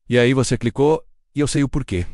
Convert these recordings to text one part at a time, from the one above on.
E aí você clicou, e eu sei o porquê.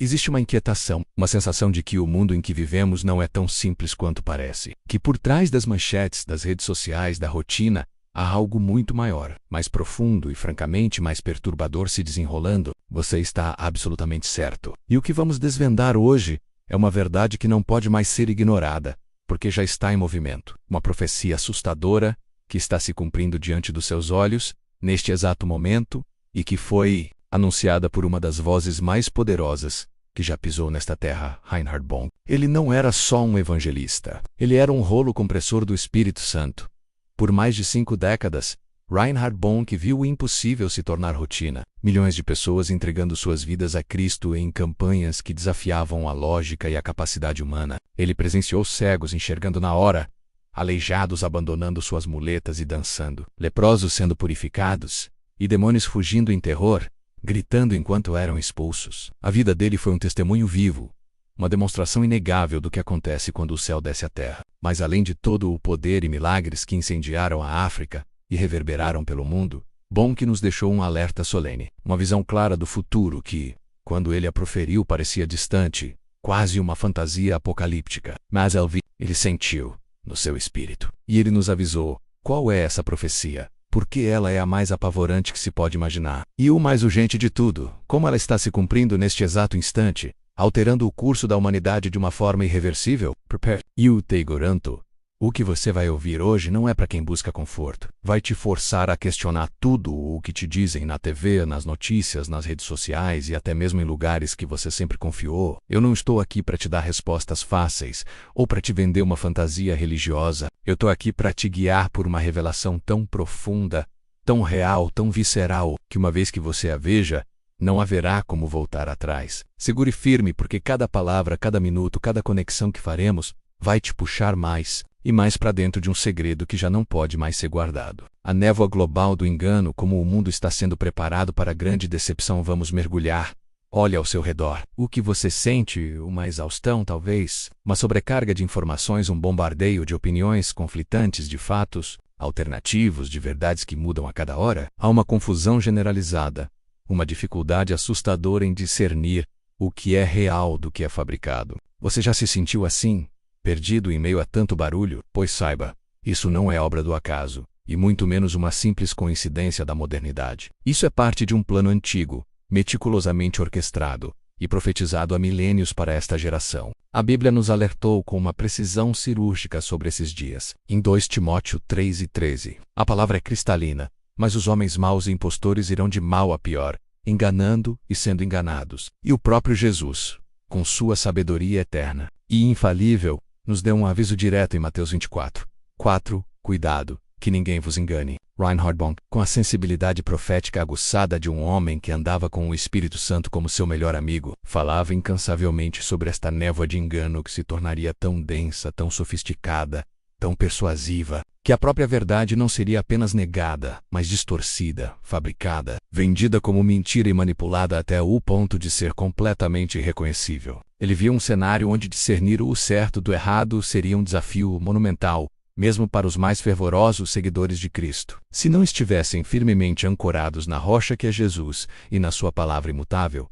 Existe uma inquietação, uma sensação de que o mundo em que vivemos não é tão simples quanto parece. Que por trás das manchetes, das redes sociais, da rotina, há algo muito maior, mais profundo e, francamente, mais perturbador se desenrolando. Você está absolutamente certo. E o que vamos desvendar hoje é uma verdade que não pode mais ser ignorada, porque já está em movimento. Uma profecia assustadora que está se cumprindo diante dos seus olhos, neste exato momento, e que foi anunciada por uma das vozes mais poderosas que já pisou nesta terra, Reinhard Bonk. Ele não era só um evangelista. Ele era um rolo compressor do Espírito Santo. Por mais de 5 décadas, Reinhard Bonk viu o impossível se tornar rotina. Milhões de pessoas entregando suas vidas a Cristo em campanhas que desafiavam a lógica e a capacidade humana. Ele presenciou cegos enxergando na hora, aleijados abandonando suas muletas e dançando, leprosos sendo purificados, e demônios fugindo em terror, gritando enquanto eram expulsos. A vida dele foi um testemunho vivo, uma demonstração inegável do que acontece quando o céu desce à terra. Mas além de todo o poder e milagres que incendiaram a África e reverberaram pelo mundo, Bonk nos deixou um alerta solene, uma visão clara do futuro que, quando ele a proferiu, parecia distante, quase uma fantasia apocalíptica. Mas ele sentiu, no seu espírito, e ele nos avisou qual é essa profecia, porque ela é a mais apavorante que se pode imaginar. E o mais urgente de tudo, como ela está se cumprindo neste exato instante, alterando o curso da humanidade de uma forma irreversível. Prepare. E eu te garanto, o que você vai ouvir hoje não é para quem busca conforto. Vai te forçar a questionar tudo o que te dizem na TV, nas notícias, nas redes sociais e até mesmo em lugares que você sempre confiou. Eu não estou aqui para te dar respostas fáceis ou para te vender uma fantasia religiosa. Eu estou aqui para te guiar por uma revelação tão profunda, tão real, tão visceral, que uma vez que você a veja, não haverá como voltar atrás. Segure firme, porque cada palavra, cada minuto, cada conexão que faremos vai te puxar mais e mais para dentro de um segredo que já não pode mais ser guardado. A névoa global do engano, como o mundo está sendo preparado para a grande decepção, vamos mergulhar. Olhe ao seu redor. O que você sente? Uma exaustão, talvez? Uma sobrecarga de informações, um bombardeio de opiniões conflitantes, de fatos alternativos, de verdades que mudam a cada hora? Há uma confusão generalizada, uma dificuldade assustadora em discernir o que é real do que é fabricado. Você já se sentiu assim? Perdido em meio a tanto barulho? Pois saiba, isso não é obra do acaso, e muito menos uma simples coincidência da modernidade. Isso é parte de um plano antigo, meticulosamente orquestrado e profetizado há milênios para esta geração. A Bíblia nos alertou com uma precisão cirúrgica sobre esses dias. Em 2 Timóteo 3:13, a palavra é cristalina, mas os homens maus e impostores irão de mal a pior, enganando e sendo enganados. E o próprio Jesus, com sua sabedoria eterna e infalível, nos deu um aviso direto em Mateus 24:4, cuidado, que ninguém vos engane. Reinhard Bonk, com a sensibilidade profética aguçada de um homem que andava com o Espírito Santo como seu melhor amigo, falava incansavelmente sobre esta névoa de engano que se tornaria tão densa, tão sofisticada, tão persuasiva, que a própria verdade não seria apenas negada, mas distorcida, fabricada, vendida como mentira e manipulada até o ponto de ser completamente irreconhecível. Ele viu um cenário onde discernir o certo do errado seria um desafio monumental, mesmo para os mais fervorosos seguidores de Cristo. Se não estivessem firmemente ancorados na rocha que é Jesus e na sua palavra imutável.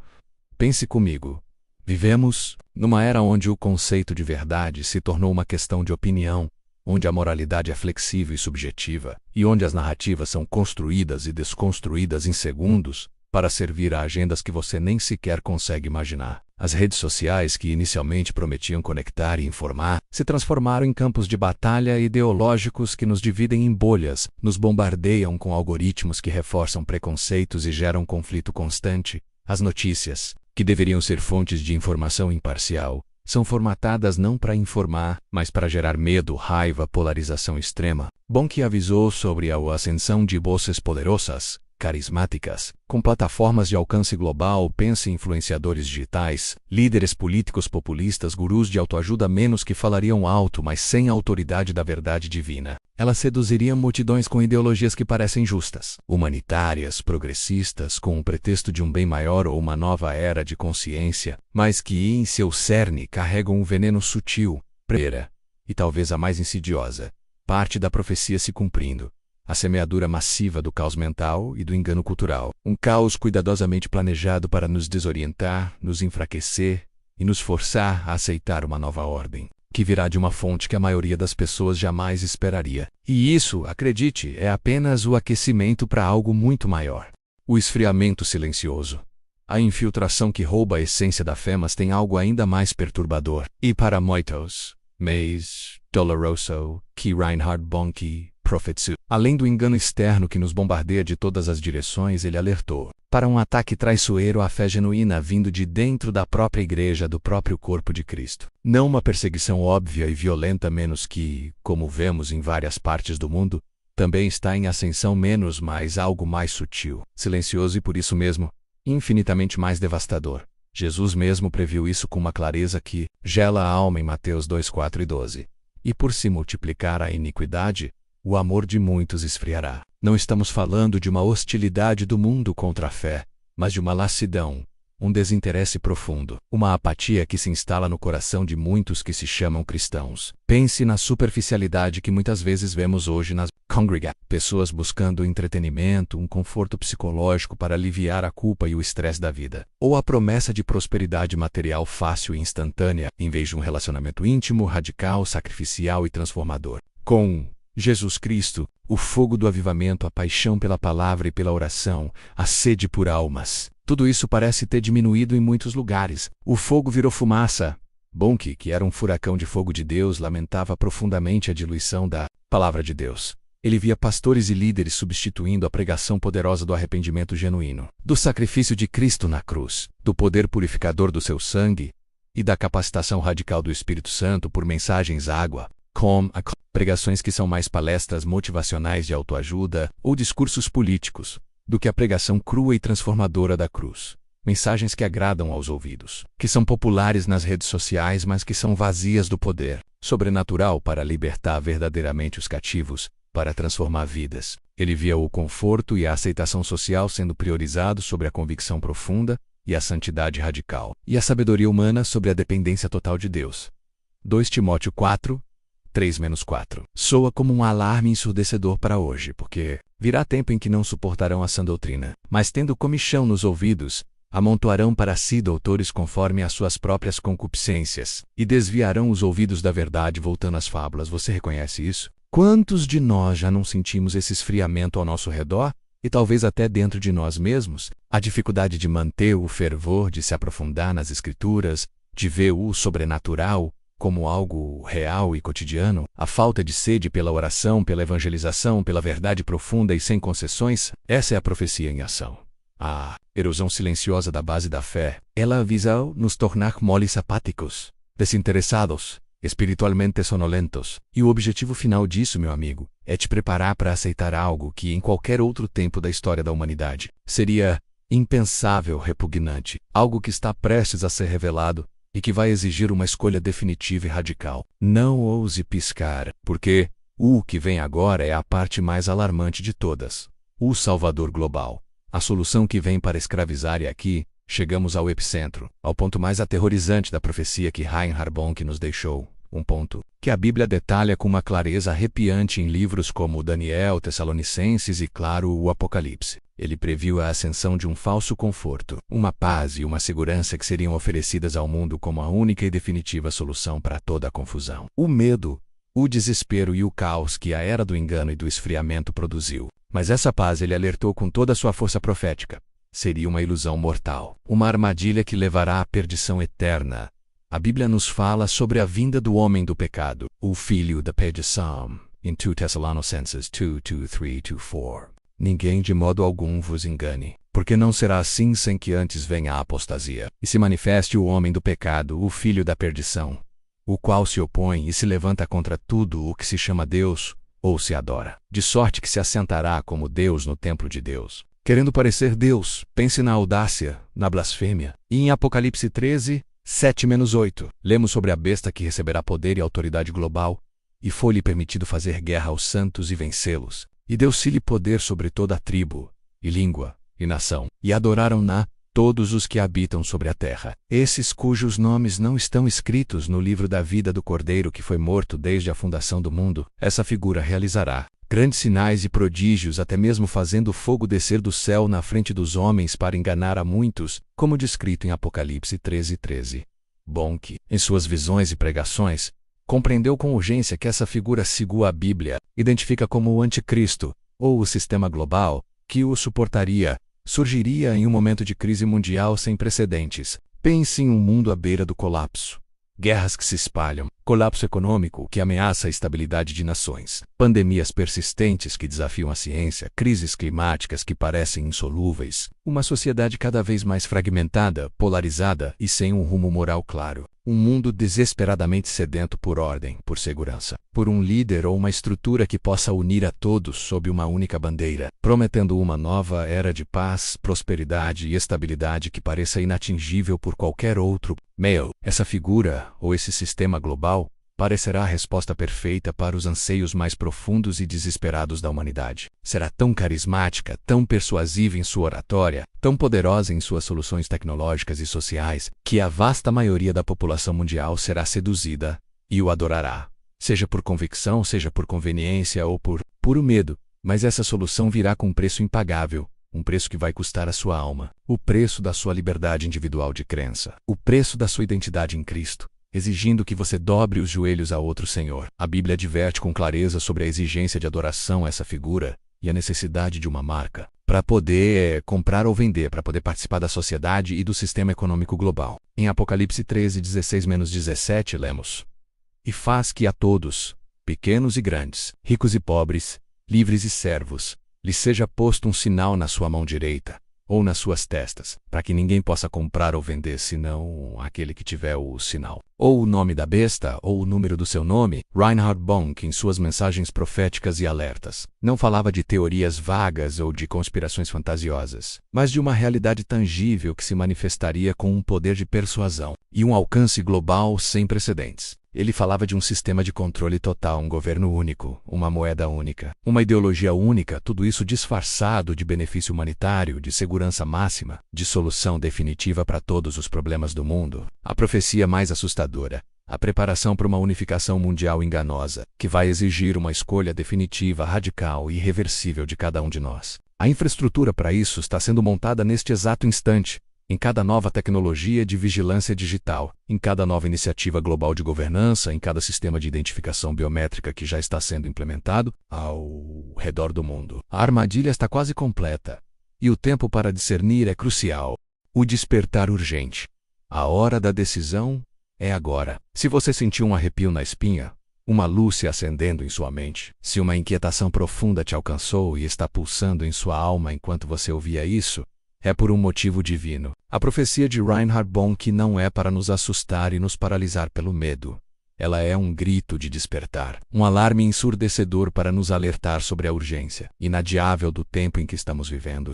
Pense comigo. Vivemos numa era onde o conceito de verdade se tornou uma questão de opinião, onde a moralidade é flexível e subjetiva, e onde as narrativas são construídas e desconstruídas em segundos para servir a agendas que você nem sequer consegue imaginar. As redes sociais, que inicialmente prometiam conectar e informar, se transformaram em campos de batalha ideológicos que nos dividem em bolhas, nos bombardeiam com algoritmos que reforçam preconceitos e geram conflito constante. As notícias, que deveriam ser fontes de informação imparcial, são formatadas não para informar, mas para gerar medo, raiva, polarização extrema. Bonk avisou sobre a ascensão de voces poderosas, carismáticas, com plataformas de alcance global. Pense em influenciadores digitais, líderes políticos populistas, gurus de autoajuda menos que falariam alto, mas sem a autoridade da verdade divina. Elas seduziriam multidões com ideologias que parecem justas, humanitárias, progressistas, com o pretexto de um bem maior ou uma nova era de consciência, mas que em seu cerne carregam um veneno sutil, e talvez a mais insidiosa, parte da profecia se cumprindo. a semeadura massiva do caos mental e do engano cultural. Um caos cuidadosamente planejado para nos desorientar, nos enfraquecer e nos forçar a aceitar uma nova ordem, que virá de uma fonte que a maioria das pessoas jamais esperaria. E isso, acredite, é apenas o aquecimento para algo muito maior. O esfriamento silencioso. A infiltração que rouba a essência da fé, mas tem algo ainda mais perturbador. E para muitos, Mays, Doloroso, que Reinhard Bonnke, Prophetsu. Além do engano externo que nos bombardeia de todas as direções, ele alertou para um ataque traiçoeiro à fé genuína vindo de dentro da própria igreja, do próprio corpo de Cristo. Não uma perseguição óbvia e violenta, menos que, como vemos em várias partes do mundo, também está em ascensão, menos, mas algo mais sutil, silencioso e por isso mesmo, infinitamente mais devastador. Jesus mesmo previu isso com uma clareza que gela a alma em Mateus 2:4 e 12. E por se multiplicar a iniquidade, o amor de muitos esfriará. Não estamos falando de uma hostilidade do mundo contra a fé, mas de uma lassidão, um desinteresse profundo, uma apatia que se instala no coração de muitos que se chamam cristãos. Pense na superficialidade que muitas vezes vemos hoje nas congregações. Pessoas buscando entretenimento, um conforto psicológico para aliviar a culpa e o estresse da vida, ou a promessa de prosperidade material fácil e instantânea, em vez de um relacionamento íntimo, radical, sacrificial e transformador com Jesus Cristo, o fogo do avivamento, a paixão pela palavra e pela oração, a sede por almas. Tudo isso parece ter diminuído em muitos lugares. O fogo virou fumaça. Bonnke, que era um furacão de fogo de Deus, lamentava profundamente a diluição da palavra de Deus. Ele via pastores e líderes substituindo a pregação poderosa do arrependimento genuíno, do sacrifício de Cristo na cruz, do poder purificador do seu sangue e da capacitação radical do Espírito Santo por mensagens água, pregações que são mais palestras motivacionais de autoajuda ou discursos políticos, do que a pregação crua e transformadora da cruz. Mensagens que agradam aos ouvidos, que são populares nas redes sociais, mas que são vazias do poder sobrenatural para libertar verdadeiramente os cativos, para transformar vidas. Ele via o conforto e a aceitação social sendo priorizados sobre a convicção profunda e a santidade radical, e a sabedoria humana sobre a dependência total de Deus. 2 Timóteo 4, 3-4. Soa como um alarme ensurdecedor para hoje, porque virá tempo em que não suportarão a sã doutrina, mas tendo comichão nos ouvidos, amontoarão para si doutores conforme as suas próprias concupiscências, e desviarão os ouvidos da verdade voltando às fábulas. Você reconhece isso? Quantos de nós já não sentimos esse esfriamento ao nosso redor? E talvez até dentro de nós mesmos? A dificuldade de manter o fervor, de se aprofundar nas Escrituras, de ver o sobrenatural como algo real e cotidiano, a falta de sede pela oração, pela evangelização, pela verdade profunda e sem concessões. Essa é a profecia em ação. A erosão silenciosa da base da fé. Ela visa nos tornar moles apáticos, desinteressados, espiritualmente sonolentos. E o objetivo final disso, meu amigo, é te preparar para aceitar algo que em qualquer outro tempo da história da humanidade seria impensável, repugnante, algo que está prestes a ser revelado e que vai exigir uma escolha definitiva e radical. Não ouse piscar, porque o que vem agora é a parte mais alarmante de todas. O Salvador global. A solução que vem para escravizar, e aqui chegamos ao epicentro, ao ponto mais aterrorizante da profecia que Reinhard Bonnke nos deixou. Um ponto que a Bíblia detalha com uma clareza arrepiante em livros como Daniel, Tessalonicenses e, claro, o Apocalipse. Ele previu a ascensão de um falso conforto, uma paz e uma segurança que seriam oferecidas ao mundo como a única e definitiva solução para toda a confusão. O medo, o desespero e o caos que a era do engano e do esfriamento produziu. Mas essa paz, ele alertou com toda a sua força profética, seria uma ilusão mortal, uma armadilha que levará à perdição eterna. A Bíblia nos fala sobre a vinda do homem do pecado, o filho da perdição, em 2 Tessalonicenses 2:3-4. Ninguém de modo algum vos engane, porque não será assim sem que antes venha a apostasia, e se manifeste o homem do pecado, o filho da perdição, o qual se opõe e se levanta contra tudo o que se chama Deus, ou se adora, de sorte que se assentará como Deus no templo de Deus. Querendo parecer Deus, pense na audácia, na blasfêmia. E em Apocalipse 13:7-8, lemos sobre a besta que receberá poder e autoridade global, e foi-lhe permitido fazer guerra aos santos e vencê-los. E deu-se-lhe poder sobre toda a tribo, e língua, e nação, e adoraram-na todos os que habitam sobre a terra. Esses cujos nomes não estão escritos no livro da vida do Cordeiro que foi morto desde a fundação do mundo. Essa figura realizará grandes sinais e prodígios, até mesmo fazendo fogo descer do céu na frente dos homens para enganar a muitos, como descrito em Apocalipse 13:13. Bonk, em suas visões e pregações, compreendeu com urgência que essa figura segundo a Bíblia identifica como o anticristo, ou o sistema global, que o suportaria, surgiria em um momento de crise mundial sem precedentes. Pense em um mundo à beira do colapso. Guerras que se espalham, colapso econômico que ameaça a estabilidade de nações, pandemias persistentes que desafiam a ciência, crises climáticas que parecem insolúveis, uma sociedade cada vez mais fragmentada, polarizada e sem um rumo moral claro. Um mundo desesperadamente sedento por ordem, por segurança, por um líder ou uma estrutura que possa unir a todos sob uma única bandeira, prometendo uma nova era de paz, prosperidade e estabilidade que pareça inatingível por qualquer outro meio. Essa figura, ou esse sistema global, parecerá a resposta perfeita para os anseios mais profundos e desesperados da humanidade. Será tão carismática, tão persuasiva em sua oratória, tão poderosa em suas soluções tecnológicas e sociais, que a vasta maioria da população mundial será seduzida e o adorará. Seja por convicção, seja por conveniência ou por puro medo, mas essa solução virá com um preço impagável. Um preço que vai custar a sua alma. O preço da sua liberdade individual de crença. O preço da sua identidade em Cristo, exigindo que você dobre os joelhos a outro Senhor. A Bíblia adverte com clareza sobre a exigência de adoração a essa figura e a necessidade de uma marca para poder comprar ou vender, para poder participar da sociedade e do sistema econômico global. Em Apocalipse 13:16-17 lemos: E faz que a todos, pequenos e grandes, ricos e pobres, livres e servos, lhes seja posto um sinal na sua mão direita, ou nas suas testas, para que ninguém possa comprar ou vender senão aquele que tiver o sinal, ou o nome da besta, ou o número do seu nome. Reinhard Bonk, em suas mensagens proféticas e alertas, não falava de teorias vagas ou de conspirações fantasiosas, mas de uma realidade tangível que se manifestaria com um poder de persuasão e um alcance global sem precedentes. Ele falava de um sistema de controle total, um governo único, uma moeda única, uma ideologia única, tudo isso disfarçado de benefício humanitário, de segurança máxima, de solução definitiva para todos os problemas do mundo. A profecia mais assustadora, a preparação para uma unificação mundial enganosa, que vai exigir uma escolha definitiva, radical e irreversível de cada um de nós. A infraestrutura para isso está sendo montada neste exato instante, em cada nova tecnologia de vigilância digital, em cada nova iniciativa global de governança, em cada sistema de identificação biométrica que já está sendo implementado ao redor do mundo. A armadilha está quase completa, e o tempo para discernir é crucial. O despertar urgente. A hora da decisão é agora. Se você sentiu um arrepio na espinha, uma luz se acendendo em sua mente, se uma inquietação profunda te alcançou e está pulsando em sua alma enquanto você ouvia isso, é por um motivo divino. A profecia de Reinhard Bonk não é para nos assustar e nos paralisar pelo medo. Ela é um grito de despertar, um alarme ensurdecedor para nos alertar sobre a urgência inadiável do tempo em que estamos vivendo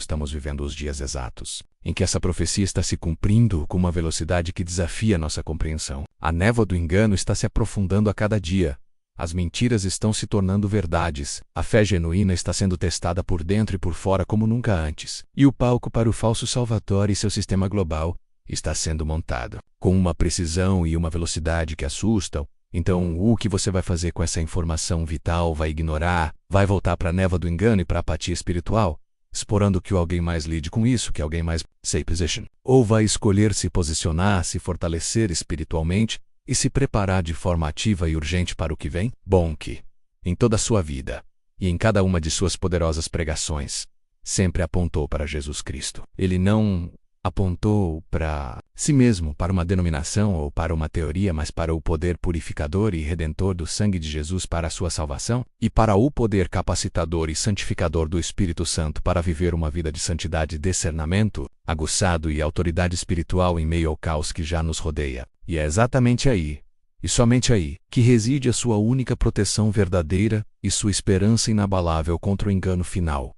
os dias exatos, em que essa profecia está se cumprindo com uma velocidade que desafia nossa compreensão. A névoa do engano está se aprofundando a cada dia. As mentiras estão se tornando verdades, a fé genuína está sendo testada por dentro e por fora como nunca antes, e o palco para o falso Salvador e seu sistema global está sendo montado, com uma precisão e uma velocidade que assustam. Então, o que você vai fazer com essa informação vital? Vai ignorar? Vai voltar para a névoa do engano e para a apatia espiritual? Esperando que alguém mais lide com isso, que alguém mais say position? Ou vai escolher se posicionar, se fortalecer espiritualmente, e se preparar de forma ativa e urgente para o que vem? Bonk, em toda a sua vida, e em cada uma de suas poderosas pregações, sempre apontou para Jesus Cristo. Ele não apontou para si mesmo, para uma denominação ou para uma teoria, mas para o poder purificador e redentor do sangue de Jesus para a sua salvação, e para o poder capacitador e santificador do Espírito Santo para viver uma vida de santidade e discernimento, aguçado e autoridade espiritual em meio ao caos que já nos rodeia. E é exatamente aí, e somente aí, que reside a sua única proteção verdadeira e sua esperança inabalável contra o engano final.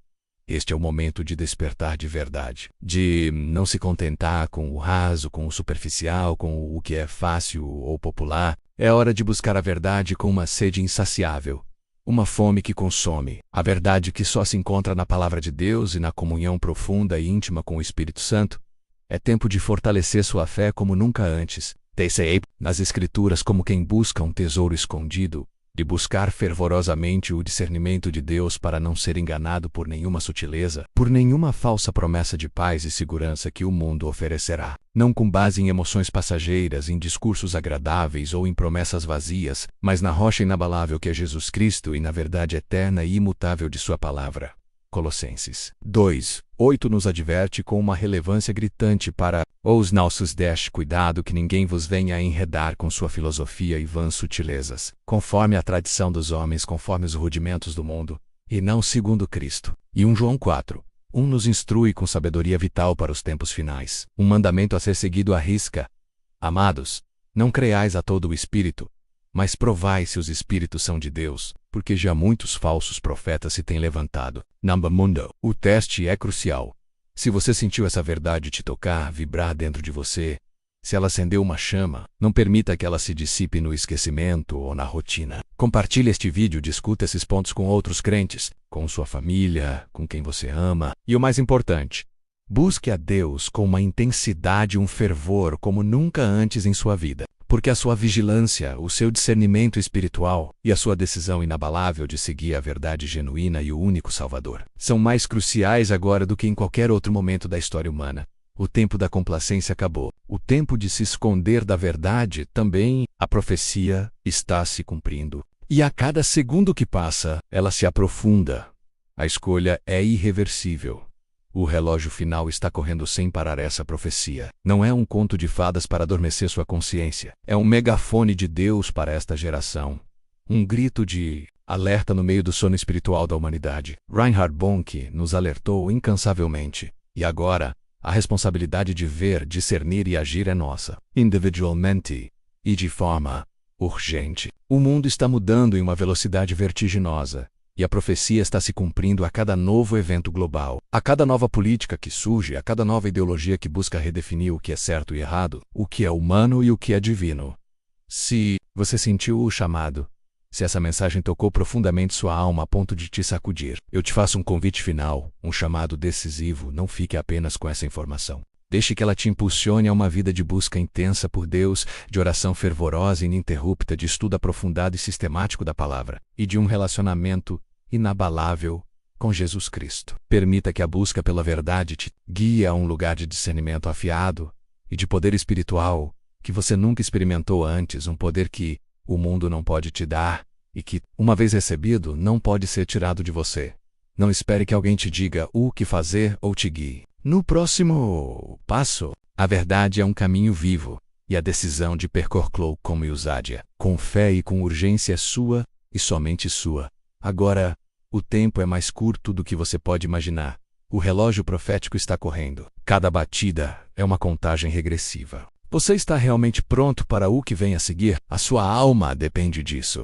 Este é o momento de despertar de verdade, de não se contentar com o raso, com o superficial, com o que é fácil ou popular. É hora de buscar a verdade com uma sede insaciável, uma fome que consome, a verdade que só se encontra na Palavra de Deus e na comunhão profunda e íntima com o Espírito Santo. É tempo de fortalecer sua fé como nunca antes. TCA, nas Escrituras como quem busca um tesouro escondido, de buscar fervorosamente o discernimento de Deus para não ser enganado por nenhuma sutileza, por nenhuma falsa promessa de paz e segurança que o mundo oferecerá. Não com base em emoções passageiras, em discursos agradáveis ou em promessas vazias, mas na rocha inabalável que é Jesus Cristo e na verdade eterna e imutável de sua palavra. Colossenses 2:8 nos adverte com uma relevância gritante para os nossos cuidado que ninguém vos venha a enredar com sua filosofia e vãs sutilezas, conforme a tradição dos homens, conforme os rudimentos do mundo, e não segundo Cristo. E 1 João 4:1 nos instrui com sabedoria vital para os tempos finais, um mandamento a ser seguido à risca. Amados, não creiais a todo o Espírito, mas provai se os Espíritos são de Deus, porque já muitos falsos profetas se têm levantado. Namba Mundo. O teste é crucial. Se você sentiu essa verdade te tocar, vibrar dentro de você, se ela acendeu uma chama, não permita que ela se dissipe no esquecimento ou na rotina. Compartilhe este vídeo, discuta esses pontos com outros crentes, com sua família, com quem você ama. E o mais importante, busque a Deus com uma intensidade e um fervor como nunca antes em sua vida. Porque a sua vigilância, o seu discernimento espiritual e a sua decisão inabalável de seguir a verdade genuína e o único Salvador são mais cruciais agora do que em qualquer outro momento da história humana. O tempo da complacência acabou. O tempo de se esconder da verdade também. A profecia está se cumprindo. E a cada segundo que passa, ela se aprofunda. A escolha é irreversível. O relógio final está correndo sem parar. Essa profecia não é um conto de fadas para adormecer sua consciência. É um megafone de Deus para esta geração. Um grito de alerta no meio do sono espiritual da humanidade. Reinhard Bonnke nos alertou incansavelmente. E agora, a responsabilidade de ver, discernir e agir é nossa, individualmente e de forma urgente. O mundo está mudando em uma velocidade vertiginosa. E a profecia está se cumprindo a cada novo evento global, a cada nova política que surge, a cada nova ideologia que busca redefinir o que é certo e errado, o que é humano e o que é divino. Se você sentiu o chamado, se essa mensagem tocou profundamente sua alma a ponto de te sacudir, eu te faço um convite final, um chamado decisivo. Não fique apenas com essa informação. Deixe que ela te impulsione a uma vida de busca intensa por Deus, de oração fervorosa e ininterrupta, de estudo aprofundado e sistemático da palavra, e de um relacionamento inabalável com Jesus Cristo. Permita que a busca pela verdade te guie a um lugar de discernimento afiado e de poder espiritual que você nunca experimentou antes, um poder que o mundo não pode te dar e que, uma vez recebido, não pode ser tirado de você. Não espere que alguém te diga o que fazer ou te guie. No próximo passo, a verdade é um caminho vivo, e a decisão de percorrê-lo como ousadia, com fé e com urgência é sua e somente sua. Agora, o tempo é mais curto do que você pode imaginar. O relógio profético está correndo. Cada batida é uma contagem regressiva. Você está realmente pronto para o que vem a seguir? A sua alma depende disso.